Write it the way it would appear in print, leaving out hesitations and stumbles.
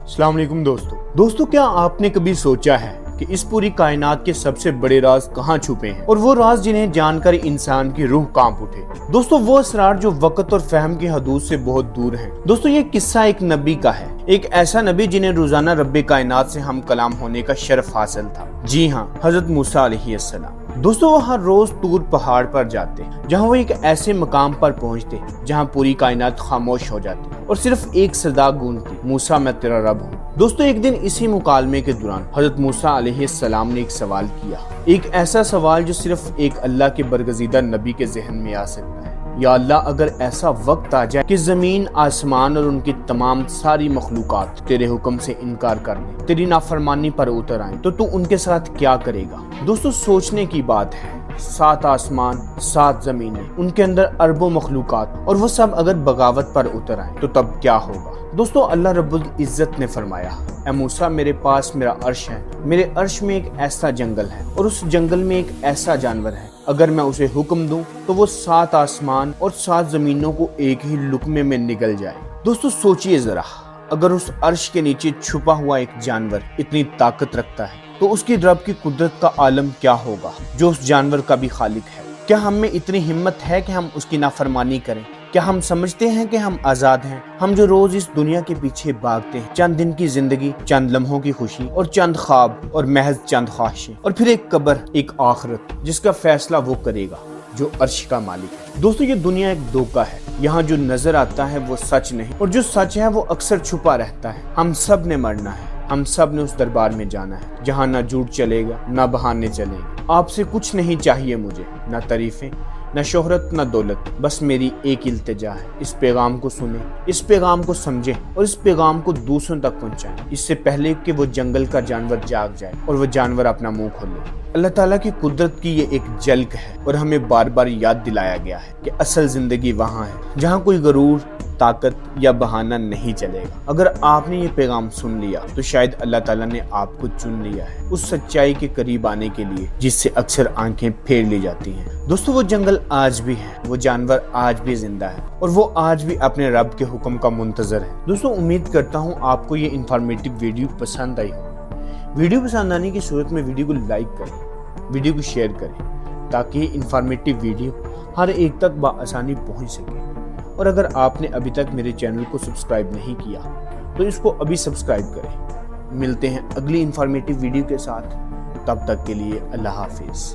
अस्सलाम वालेकुम दोस्तों, क्या आपने कभी सोचा है कि इस पूरी कायनात के सबसे बड़े राज कहाँ छुपे हैं और वो राज जिन्हें जानकर इंसान की रूह कांप उठे। दोस्तों, वो असरार जो वक्त और फहम की हदूद से बहुत दूर हैं। दोस्तों, ये किस्सा एक नबी का है, एक ऐसा नबी जिन्हें रोजाना रब्बे कायनात से हम कलाम होने का शर्फ हासिल था। जी हाँ, हजरत मूसा अलैहिस्सलाम। दोस्तों, वो हर रोज तूर पहाड़ पर जाते, जहाँ वो एक ऐसे मकाम पर पहुँचते जहाँ पूरी कायनात खामोश हो जाती और सिर्फ एक सदा गूंजती, मूसा मैं तेरा रब हूँ। दोस्तों, एक दिन इसी मुकालमे के दौरान हजरत मूसा अलैहिस्सलाम ने एक सवाल किया, एक ऐसा सवाल जो सिर्फ एक अल्लाह के बरगजीदा नबी के जहन में आ सकता है। या अल्लाह, अगर ऐसा वक्त आ जाए कि जमीन, आसमान और उनकी तमाम सारी मखलूकात तेरे हुक्म से इनकार कर दें, तेरी नाफरमानी पर उतर आए, तो तू उनके साथ क्या करेगा? दोस्तों, सोचने की बात है, 7 आसमान, 7 जमीनें, उनके अंदर अरबों मखलूकात, और वो सब अगर बगावत पर उतर आए तो तब क्या होगा? दोस्तों, अल्लाह रब्बुल इज्जत ने फरमाया, ए मूसा, मेरे पास मेरा अर्श है, मेरे अर्श में एक ऐसा जंगल है और उस जंगल में एक ऐसा जानवर है, अगर मैं उसे हुक्म दूं तो वो 7 आसमान और 7 जमीनों को एक ही लुकमे में निगल जाए। दोस्तों, सोचिए जरा, अगर उस अर्श के नीचे छुपा हुआ एक जानवर इतनी ताकत रखता है तो उसकी रब की कुदरत का आलम क्या होगा, जो उस जानवर का भी खालिक है। क्या हम में इतनी हिम्मत है कि हम उसकी नाफरमानी करें? क्या हम समझते हैं कि हम आजाद हैं? हम जो रोज इस दुनिया के पीछे भागते हैं, चंद दिन की जिंदगी, चंद लम्हों की खुशी और चंद ख्वाब और महज चंद ख्वाहिशें, और फिर एक कब्र, एक आखिरत जिसका फैसला वो करेगा जो अर्श का मालिक है। दोस्तों, ये दुनिया एक धोखा है, यहाँ जो नजर आता है वो सच नहीं, और जो सच है वो अक्सर छुपा रहता है। हम सब ने मरना है, हम सब ने उस दरबार में जाना है जहाँ ना झूठ चलेगा, ना बहाने चलेंगे। आपसे कुछ नहीं चाहिए मुझे, ना तारीफें, न शोहरत, न दौलत, बस मेरी एक इल्तिजा है, इस पैगाम को सुने, इस पैगाम को समझें और इस पैगाम को दूसरों तक पहुंचाएं, इससे पहले कि वो जंगल का जानवर जाग जाए और वो जानवर अपना मुंह खोले। अल्लाह ताला की कुदरत की ये एक झलक है और हमें बार बार याद दिलाया गया है कि असल जिंदगी वहाँ है जहाँ कोई गरूर, ताकत या बहाना नहीं चलेगा। अगर आपने ये पैगाम सुन लिया तो शायद अल्लाह ताला ने आपको चुन लिया है उस सच्चाई के करीब आने के लिए जिससे अक्सर आंखें फेर ली जाती हैं। दोस्तों, वो जंगल आज भी है, वो जानवर आज भी जिंदा है और वो आज भी अपने रब के हुक्म का मुंतजर है। दोस्तों, उम्मीद करता हूँ आपको ये इंफॉर्मेटिव वीडियो पसंद आई हो। वीडियो पसंद आने की सूरत में वीडियो को लाइक करें, वीडियो को शेयर करें, ताकि ये इंफॉर्मेटिव वीडियो हर एक तक बआसानी पहुँच सके। और अगर आपने अभी तक मेरे चैनल को सब्सक्राइब नहीं किया तो इसको अभी सब्सक्राइब करें। मिलते हैं अगली इंफॉर्मेटिव वीडियो के साथ, तब तक के लिए अल्लाह हाफिज।